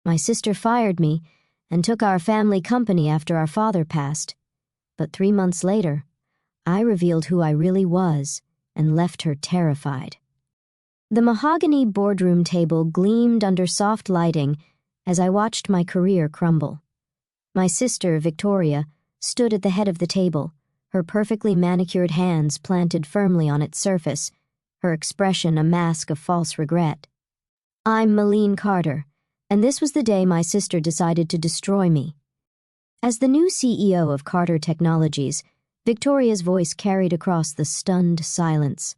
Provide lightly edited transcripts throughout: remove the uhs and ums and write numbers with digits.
My sister fired me and took our family company after our father passed. But 3 months later, I revealed who I really was and left her terrified. The mahogany boardroom table gleamed under soft lighting as I watched my career crumble. My sister, Victoria, stood at the head of the table, her perfectly manicured hands planted firmly on its surface, her expression a mask of false regret. I'm Malene Carter, and this was the day my sister decided to destroy me. As the new CEO of Carter Technologies, Victoria's voice carried across the stunned silence.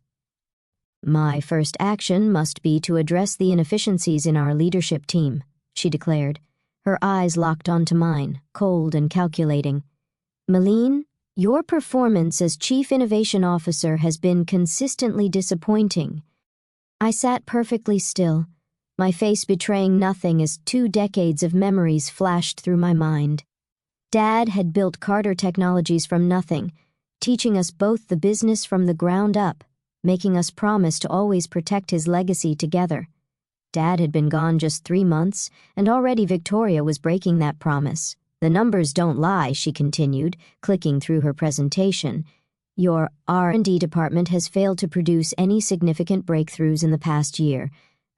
My first action must be to address the inefficiencies in our leadership team, she declared, her eyes locked onto mine, cold and calculating. Malene, your performance as Chief Innovation Officer has been consistently disappointing. I sat perfectly still, my face betraying nothing as 2 decades of memories flashed through my mind. Dad had built Carter Technologies from nothing, teaching us both the business from the ground up, making us promise to always protect his legacy together. Dad had been gone just 3 months, and already Victoria was breaking that promise. The numbers don't lie, she continued, clicking through her presentation. Your R&D department has failed to produce any significant breakthroughs in the past year.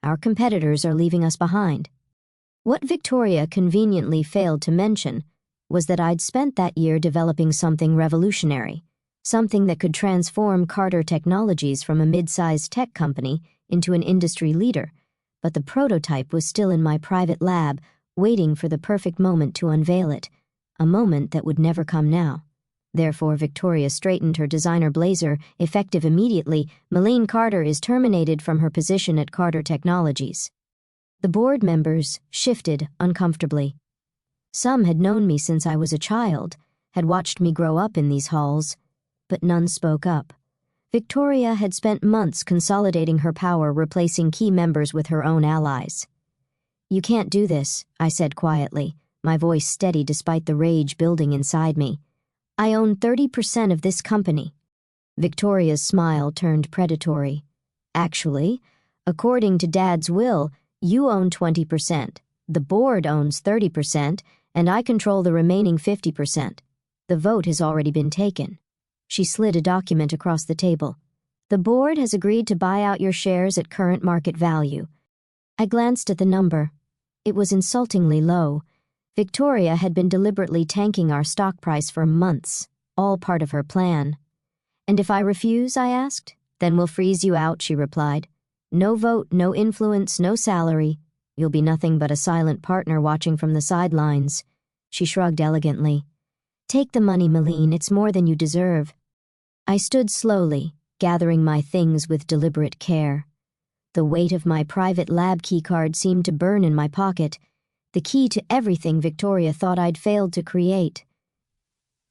Our competitors are leaving us behind. What Victoria conveniently failed to mention was that I'd spent that year developing something revolutionary, something that could transform Carter Technologies from a mid-sized tech company into an industry leader, but the prototype was still in my private lab, waiting for the perfect moment to unveil it, a moment that would never come now. Therefore, Victoria straightened her designer blazer, effective immediately. Malene Carter is terminated from her position at Carter Technologies. The board members shifted uncomfortably. Some had known me since I was a child, had watched me grow up in these halls, but none spoke up. Victoria had spent months consolidating her power, replacing key members with her own allies. You can't do this, I said quietly, my voice steady despite the rage building inside me. I own 30% of this company. Victoria's smile turned predatory. Actually, according to Dad's will, you own 20%. The board owns 30%, and I control the remaining 50%. The vote has already been taken. She slid a document across the table. The board has agreed to buy out your shares at current market value. I glanced at the number. It was insultingly low. Victoria had been deliberately tanking our stock price for months, all part of her plan. And if I refuse, I asked, then we'll freeze you out, she replied. No vote, no influence, no salary. You'll be nothing but a silent partner watching from the sidelines. She shrugged elegantly. Take the money, Malene, it's more than you deserve. I stood slowly, gathering my things with deliberate care. The weight of my private lab keycard seemed to burn in my pocket, the key to everything Victoria thought I'd failed to create.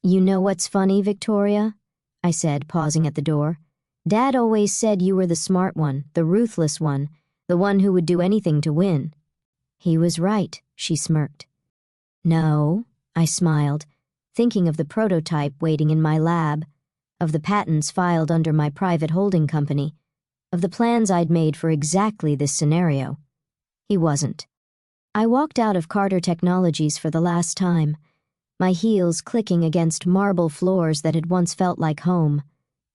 You know what's funny, Victoria? I said, pausing at the door. Dad always said you were the smart one, the ruthless one, the one who would do anything to win. He was right, she smirked. No, I smiled, thinking of the prototype waiting in my lab, of the patents filed under my private holding company, of the plans I'd made for exactly this scenario. He wasn't. I walked out of Carter Technologies for the last time, my heels clicking against marble floors that had once felt like home.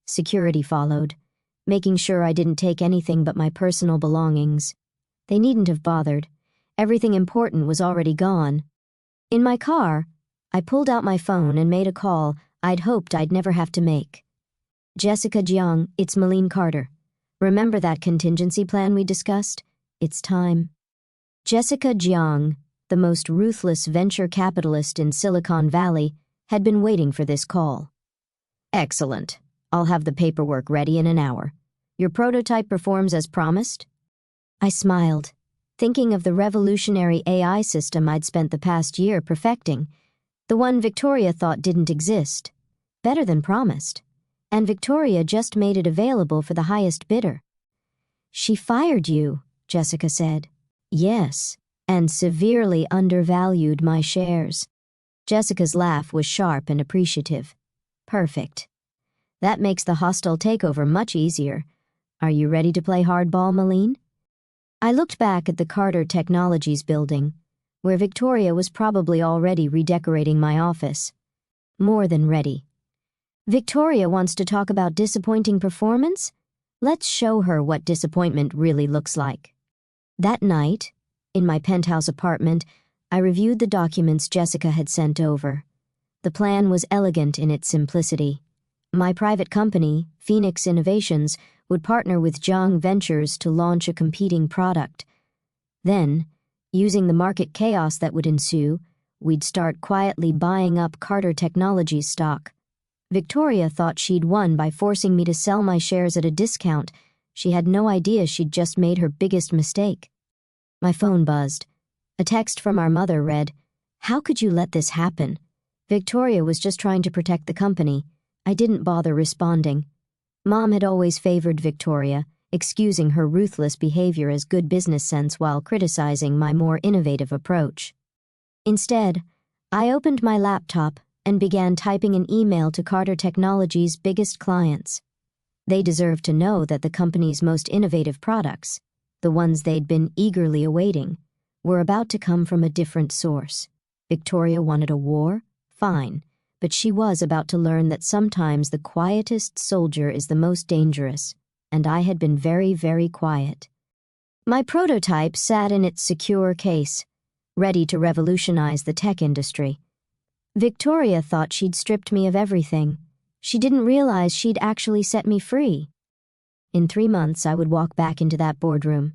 Security followed, making sure I didn't take anything but my personal belongings. They needn't have bothered. Everything important was already gone. In my car, I pulled out my phone and made a call I'd hoped I'd never have to make. Jessica Jiang, it's Malene Carter. Remember that contingency plan we discussed? It's time. Jessica Jiang, the most ruthless venture capitalist in Silicon Valley, had been waiting for this call. Excellent. I'll have the paperwork ready in an hour. Your prototype performs as promised? I smiled, thinking of the revolutionary AI system I'd spent the past year perfecting, the one Victoria thought didn't exist. Better than promised. And Victoria just made it available for the highest bidder. She fired you, Jessica said. Yes, and severely undervalued my shares. Jessica's laugh was sharp and appreciative. Perfect. That makes the hostile takeover much easier. Are you ready to play hardball, Malene? I looked back at the Carter Technologies building. where Victoria was probably already redecorating my office. More than ready. Victoria wants to talk about disappointing performance? Let's show her what disappointment really looks like. That night, in my penthouse apartment, I reviewed the documents Jessica had sent over. The plan was elegant in its simplicity. My private company, Phoenix Innovations, would partner with Jiang Ventures to launch a competing product. Then, using the market chaos that would ensue, we'd start quietly buying up Carter Technologies stock. Victoria thought she'd won by forcing me to sell my shares at a discount. She had no idea she'd just made her biggest mistake. My phone buzzed. A text from our mother read, "How could you let this happen?" Victoria was just trying to protect the company. I didn't bother responding. Mom had always favored Victoria, excusing her ruthless behavior as good business sense while criticizing my more innovative approach. Instead, I opened my laptop and began typing an email to Carter Technologies' biggest clients. They deserved to know that the company's most innovative products, the ones they'd been eagerly awaiting, were about to come from a different source. Victoria wanted a war? Fine, but she was about to learn that sometimes the quietest soldier is the most dangerous, and I had been very, very quiet. My prototype sat in its secure case, ready to revolutionize the tech industry. Victoria thought she'd stripped me of everything. She didn't realize she'd actually set me free. In 3 months, I would walk back into that boardroom.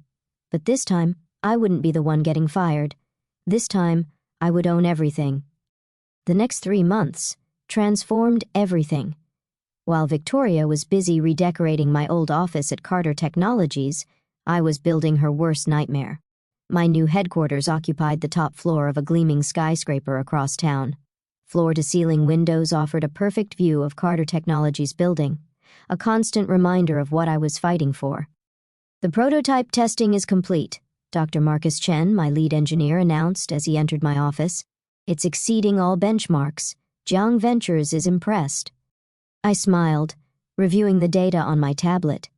But this time, I wouldn't be the one getting fired. This time, I would own everything. The next 3 months transformed everything. While Victoria was busy redecorating my old office at Carter Technologies, I was building her worst nightmare. My new headquarters occupied the top floor of a gleaming skyscraper across town. Floor-to-ceiling windows offered a perfect view of Carter Technologies' building, a constant reminder of what I was fighting for. "The prototype testing is complete," Dr. Marcus Chen, my lead engineer, announced as he entered my office. "It's exceeding all benchmarks. Jiang Ventures is impressed." I smiled, reviewing the data on my tablet.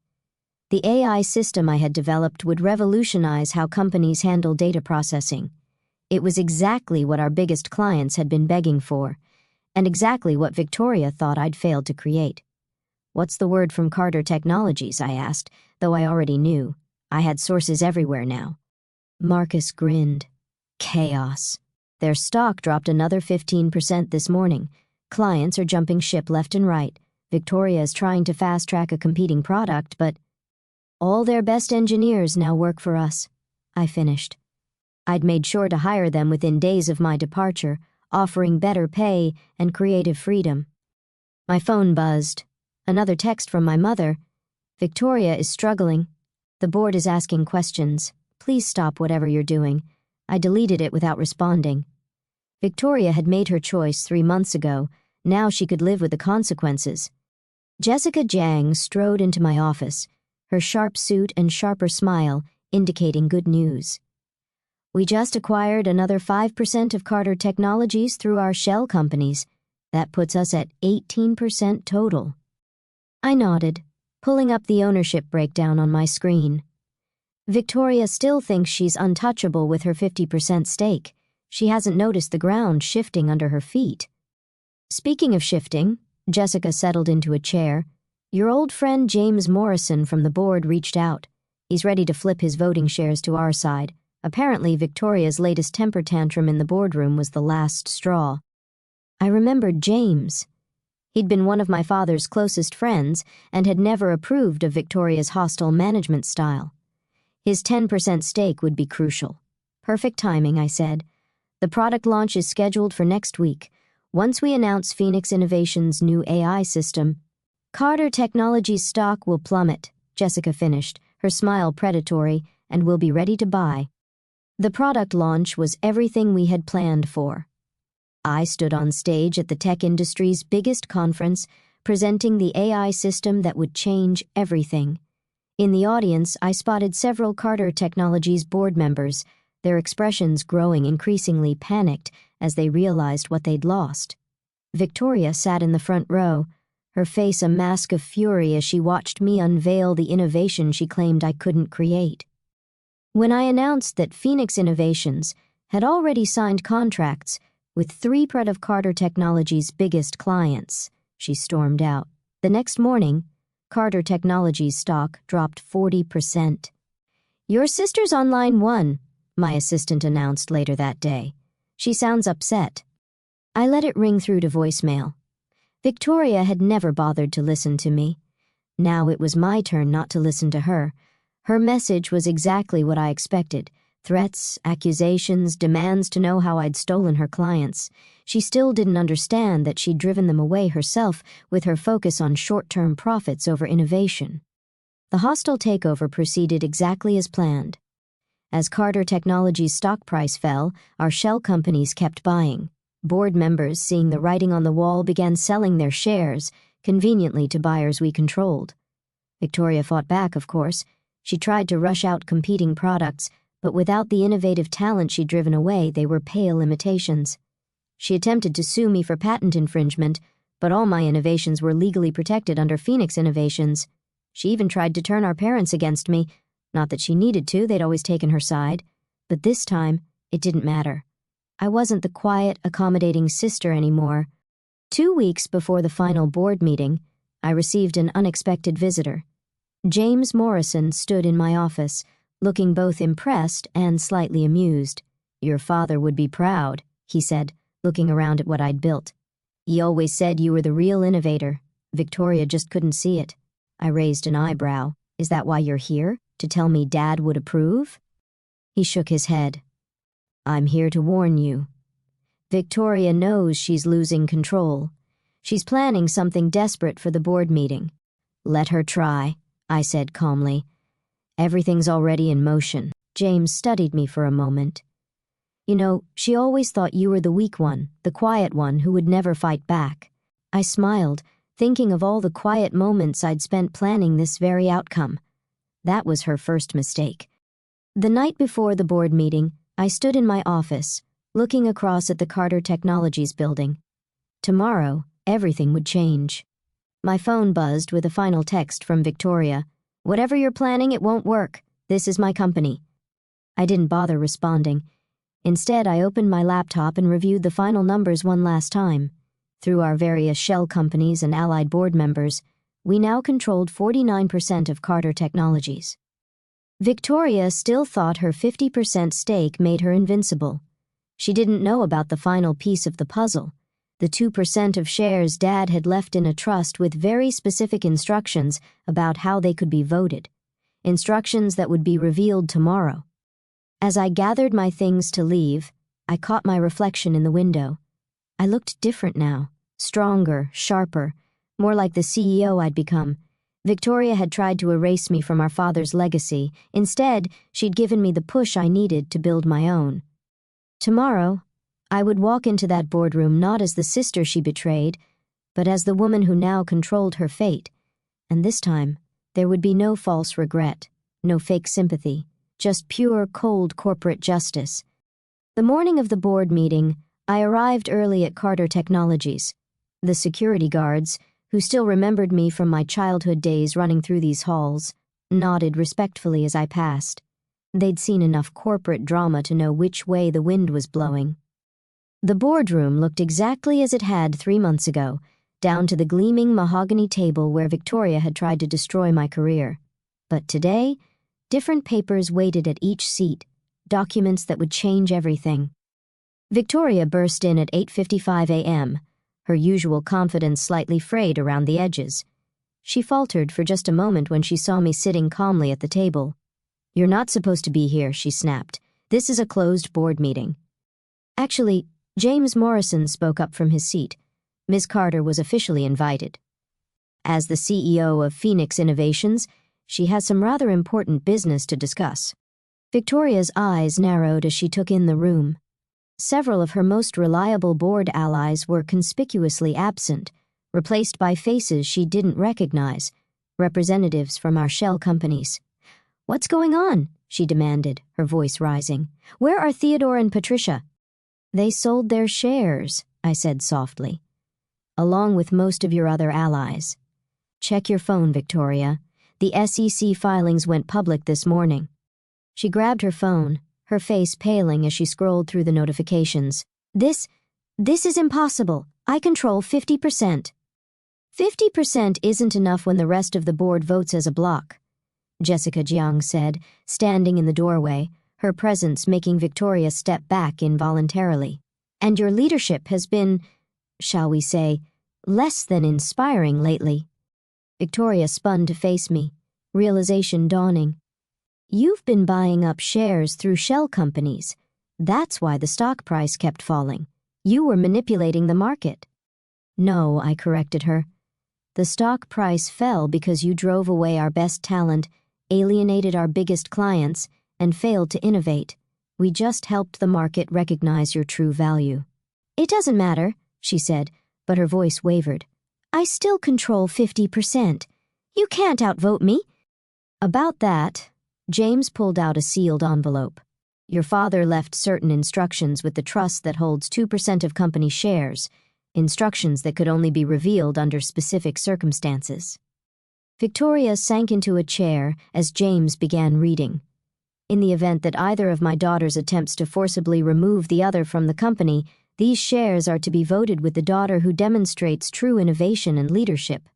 The AI system I had developed would revolutionize how companies handle data processing. It was exactly what our biggest clients had been begging for, and exactly what Victoria thought I'd failed to create. "What's the word from Carter Technologies?" I asked, though I already knew. I had sources everywhere now. Marcus grinned. "Chaos. Their stock dropped another 15% this morning. Clients are jumping ship left and right. Victoria is trying to fast-track a competing product, but all their best engineers now work for us," I finished. I'd made sure to hire them within days of my departure, offering better pay and creative freedom. My phone buzzed. Another text from my mother. "Victoria is struggling. The board is asking questions. Please stop whatever you're doing." I deleted it without responding. Victoria had made her choice 3 months ago. Now she could live with the consequences. Jessica Jiang strode into my office, her sharp suit and sharper smile indicating good news. "We just acquired another 5% of Carter Technologies through our shell companies. That puts us at 18% total." I nodded, pulling up the ownership breakdown on my screen. Victoria still thinks she's untouchable with her 50% stake. She hasn't noticed the ground shifting under her feet. Speaking of shifting, Jessica settled into a chair. "Your old friend James Morrison from the board reached out. He's ready to flip his voting shares to our side. Apparently, Victoria's latest temper tantrum in the boardroom was the last straw." I remembered James. He'd been one of my father's closest friends and had never approved of Victoria's hostile management style. His 10% stake would be crucial. "Perfect timing," I said. "The product launch is scheduled for next week. Once we announce Phoenix Innovations' new AI system, Carter Technologies' stock will plummet," Jessica finished, her smile predatory, "and we'll be ready to buy." The product launch was everything we had planned for. I stood on stage at the tech industry's biggest conference, presenting the AI system that would change everything. In the audience, I spotted several Carter Technologies board members, their expressions growing increasingly panicked as they realized what they'd lost. Victoria sat in the front row, her face a mask of fury as she watched me unveil the innovation she claimed I couldn't create. When I announced that Phoenix Innovations had already signed contracts with 3 of Carter Technology's biggest clients. She stormed out. The next morning, Carter Technology's stock dropped 40%. "Your sister's on line 1, my assistant announced later that day. "She sounds upset." I let it ring through to voicemail. Victoria had never bothered to listen to me. Now it was my turn not to listen to her. Her message was exactly what I expected. Threats, accusations, demands to know how I'd stolen her clients. She still didn't understand that she'd driven them away herself with her focus on short-term profits over innovation. The hostile takeover proceeded exactly as planned. As Carter Technology's stock price fell, our shell companies kept buying. Board members, seeing the writing on the wall, began selling their shares, conveniently to buyers we controlled. Victoria fought back, of course. She tried to rush out competing products, but without the innovative talent she'd driven away, they were pale imitations. She attempted to sue me for patent infringement, but all my innovations were legally protected under Phoenix Innovations. She even tried to turn our parents against me. Not that she needed to, they'd always taken her side. But this time, it didn't matter. I wasn't the quiet, accommodating sister anymore. 2 weeks before the final board meeting, I received an unexpected visitor. James Morrison stood in my office, looking both impressed and slightly amused. "Your father would be proud," he said, looking around at what I'd built. "He always said you were the real innovator. Victoria just couldn't see it." I raised an eyebrow. "Is that why you're here? To tell me Dad would approve?" He shook his head. "I'm here to warn you. Victoria knows she's losing control. She's planning something desperate for the board meeting." "Let her try," I said calmly. "Everything's already in motion." James studied me for a moment. "You know, she always thought you were the weak one, the quiet one who would never fight back." I smiled, thinking of all the quiet moments I'd spent planning this very outcome. That was her first mistake. The night before the board meeting, I stood in my office, looking across at the Carter Technologies building. Tomorrow, everything would change. My phone buzzed with a final text from Victoria. "Whatever you're planning, it won't work. This is my company." I didn't bother responding. Instead, I opened my laptop and reviewed the final numbers one last time. Through our various shell companies and allied board members, we now controlled 49% of Carter Technologies. Victoria still thought her 50% stake made her invincible. She didn't know about the final piece of the puzzle, the 2% of shares Dad had left in a trust with very specific instructions about how they could be voted, instructions that would be revealed tomorrow. As I gathered my things to leave, I caught my reflection in the window. I looked different now, stronger, sharper, more like the CEO I'd become. Victoria had tried to erase me from our father's legacy. Instead, she'd given me the push I needed to build my own. Tomorrow, I would walk into that boardroom not as the sister she betrayed, but as the woman who now controlled her fate. And this time, there would be no false regret, no fake sympathy, just pure, cold corporate justice. The morning of the board meeting, I arrived early at Carter Technologies. The security guards, who still remembered me from my childhood days running through these halls, nodded respectfully as I passed. They'd seen enough corporate drama to know which way the wind was blowing. The boardroom looked exactly as it had 3 months ago, down to the gleaming mahogany table where Victoria had tried to destroy my career. But today, different papers waited at each seat, documents that would change everything. Victoria burst in at 8:55 a.m., her usual confidence slightly frayed around the edges. She faltered for just a moment when she saw me sitting calmly at the table. "You're not supposed to be here," she snapped. "This is a closed board meeting." Actually, James Morrison spoke up from his seat. Ms. Carter was officially invited. As the CEO of Phoenix Innovations, she has some rather important business to discuss. Victoria's eyes narrowed as she took in the room. Several of her most reliable board allies were conspicuously absent, replaced by faces she didn't recognize, representatives from our shell companies. "What's going on?" she demanded, her voice rising. "Where are Theodore and Patricia?" "They sold their shares," I said softly, "along with most of your other allies. Check your phone, Victoria. The SEC filings went public this morning." She grabbed her phone, her face paling as she scrolled through the notifications. This is impossible. I control 50%. 50% isn't enough when the rest of the board votes as a block, Jessica Jiang said, standing in the doorway, her presence making Victoria step back involuntarily. And your leadership has been, shall we say, less than inspiring lately. Victoria spun to face me, realization dawning. You've been buying up shares through shell companies. That's why the stock price kept falling. You were manipulating the market. No, I corrected her. The stock price fell because you drove away our best talent, alienated our biggest clients, and failed to innovate. We just helped the market recognize your true value. It doesn't matter, she said, but her voice wavered. I still control 50%. You can't outvote me. About that, James pulled out a sealed envelope. Your father left certain instructions with the trust that holds 2% of company shares, instructions that could only be revealed under specific circumstances. Victoria sank into a chair as James began reading. In the event that either of my daughters attempts to forcibly remove the other from the company, these shares are to be voted with the daughter who demonstrates true innovation and leadership.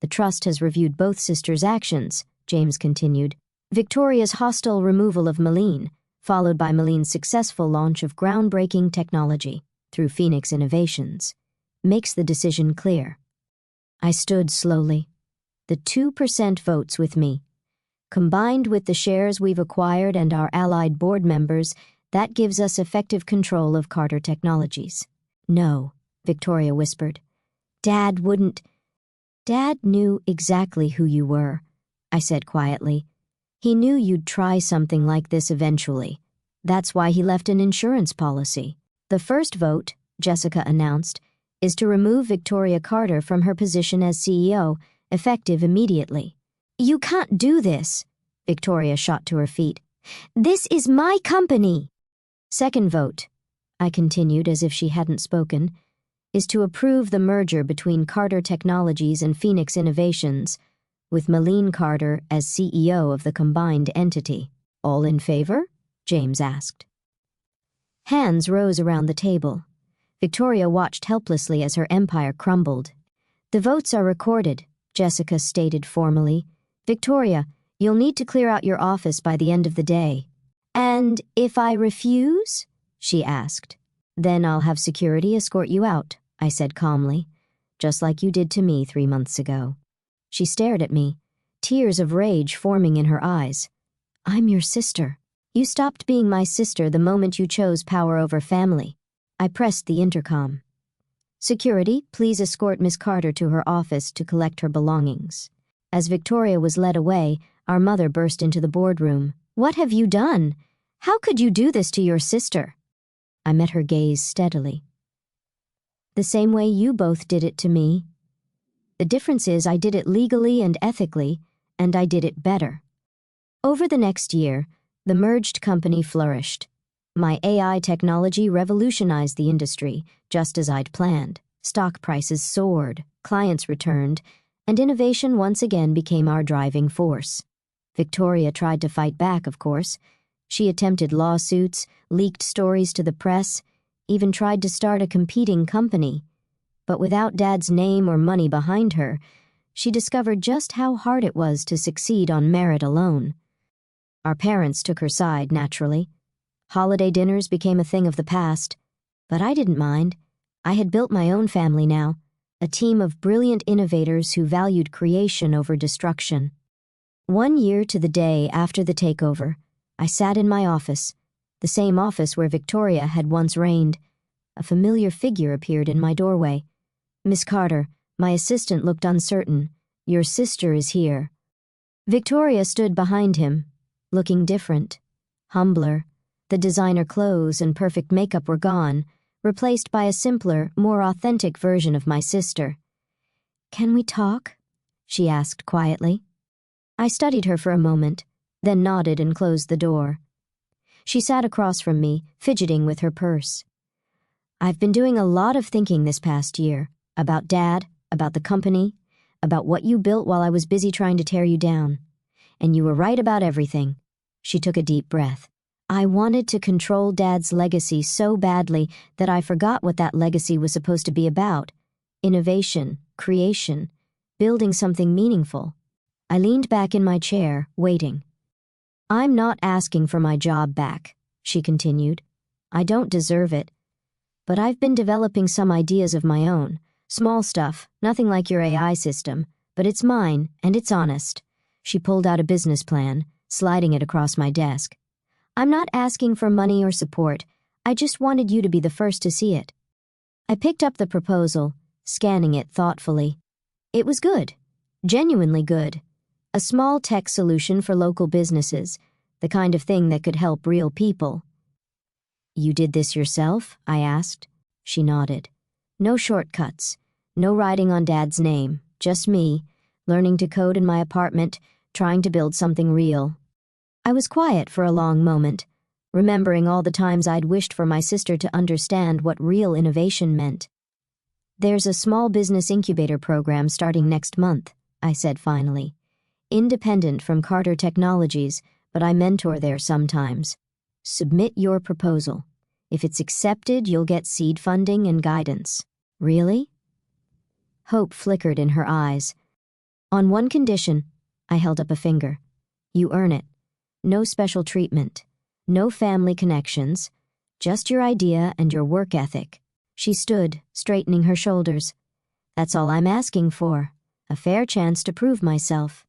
The trust has reviewed both sisters' actions, James continued. Victoria's hostile removal of Malene, followed by Malene's successful launch of groundbreaking technology through Phoenix Innovations, makes the decision clear. I stood slowly. The 2% votes with me. Combined with the shares we've acquired and our allied board members, that gives us effective control of Carter Technologies. No, Victoria whispered. Dad wouldn't. Dad knew exactly who you were, I said quietly. He knew you'd try something like this eventually. That's why he left an insurance policy. The first vote, Jessica announced, is to remove Victoria Carter from her position as CEO, effective immediately. You can't do this, Victoria shot to her feet. This is my company. Second vote, I continued as if she hadn't spoken, is to approve the merger between Carter Technologies and Phoenix Innovations, with Malene Carter as CEO of the combined entity. All in favor? James asked. Hands rose around the table. Victoria watched helplessly as her empire crumbled. The votes are recorded, Jessica stated formally. Victoria, you'll need to clear out your office by the end of the day. And if I refuse? She asked. Then I'll have security escort you out, I said calmly, just like you did to me 3 months ago. She stared at me, tears of rage forming in her eyes. I'm your sister. You stopped being my sister the moment you chose power over family. I pressed the intercom. Security, please escort Miss Carter to her office to collect her belongings. As Victoria was led away, our mother burst into the boardroom. What have you done? How could you do this to your sister? I met her gaze steadily. The same way you both did it to me. The difference is I did it legally and ethically, and I did it better. Over the next year, the merged company flourished. My AI technology revolutionized the industry, just as I'd planned. Stock prices soared, clients returned, and innovation once again became our driving force. Victoria tried to fight back, of course. She attempted lawsuits, leaked stories to the press, even tried to start a competing company. But without Dad's name or money behind her, she discovered just how hard it was to succeed on merit alone. Our parents took her side, naturally. Holiday dinners became a thing of the past, but I didn't mind. I had built my own family now, a team of brilliant innovators who valued creation over destruction. 1 year to the day after the takeover, I sat in my office, the same office where Victoria had once reigned. A familiar figure appeared in my doorway. Miss Carter, my assistant looked uncertain. Your sister is here. Victoria stood behind him, looking different, humbler. The designer clothes and perfect makeup were gone, replaced by a simpler, more authentic version of my sister. Can we talk? She asked quietly. I studied her for a moment, then nodded and closed the door. She sat across from me, fidgeting with her purse. I've been doing a lot of thinking this past year, about Dad, about the company, about what you built while I was busy trying to tear you down. And you were right about everything. She took a deep breath. I wanted to control Dad's legacy so badly that I forgot what that legacy was supposed to be about. Innovation, creation, building something meaningful. I leaned back in my chair, waiting. "I'm not asking for my job back," she continued. "I don't deserve it. But I've been developing some ideas of my own. Small stuff, nothing like your AI system, but it's mine, and it's honest." She pulled out a business plan, sliding it across my desk. "I'm not asking for money or support. I just wanted you to be the first to see it." I picked up the proposal, scanning it thoughtfully. It was good. Genuinely good. A small tech solution for local businesses, the kind of thing that could help real people. "You did this yourself?" I asked. She nodded. "No shortcuts. No writing on Dad's name. Just me, learning to code in my apartment, trying to build something real." I was quiet for a long moment, remembering all the times I'd wished for my sister to understand what real innovation meant. "There's a small business incubator program starting next month," I said finally. "Independent from Carter Technologies, but I mentor there sometimes. Submit your proposal. If it's accepted, you'll get seed funding and guidance." "Really?" Hope flickered in her eyes. "On one condition," I held up a finger. "You earn it. No special treatment. No family connections. Just your idea and your work ethic." She stood, straightening her shoulders. "That's all I'm asking for. A fair chance to prove myself."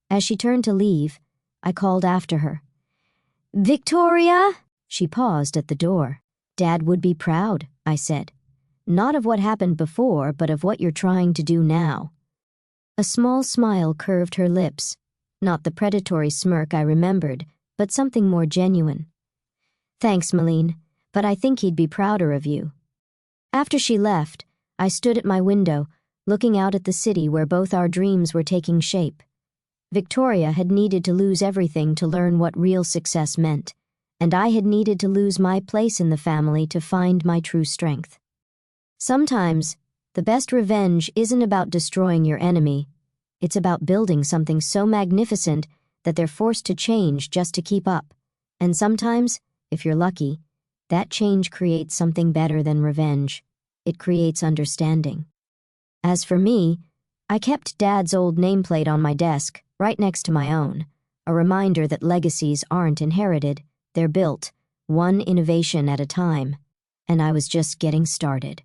As she turned to leave, I called after her. "Victoria!" She paused at the door. "Dad would be proud," I said. "Not of what happened before, but of what you're trying to do now." A small smile curved her lips, not the predatory smirk I remembered, but something more genuine. "Thanks, Malene, but I think he'd be prouder of you." After she left, I stood at my window, looking out at the city where both our dreams were taking shape. Victoria had needed to lose everything to learn what real success meant, and I had needed to lose my place in the family to find my true strength. Sometimes, the best revenge isn't about destroying your enemy. It's about building something so magnificent that they're forced to change just to keep up. And sometimes, if you're lucky, that change creates something better than revenge. It creates understanding. As for me, I kept Dad's old nameplate on my desk, right next to my own, a reminder that legacies aren't inherited, they're built, one innovation at a time, and I was just getting started.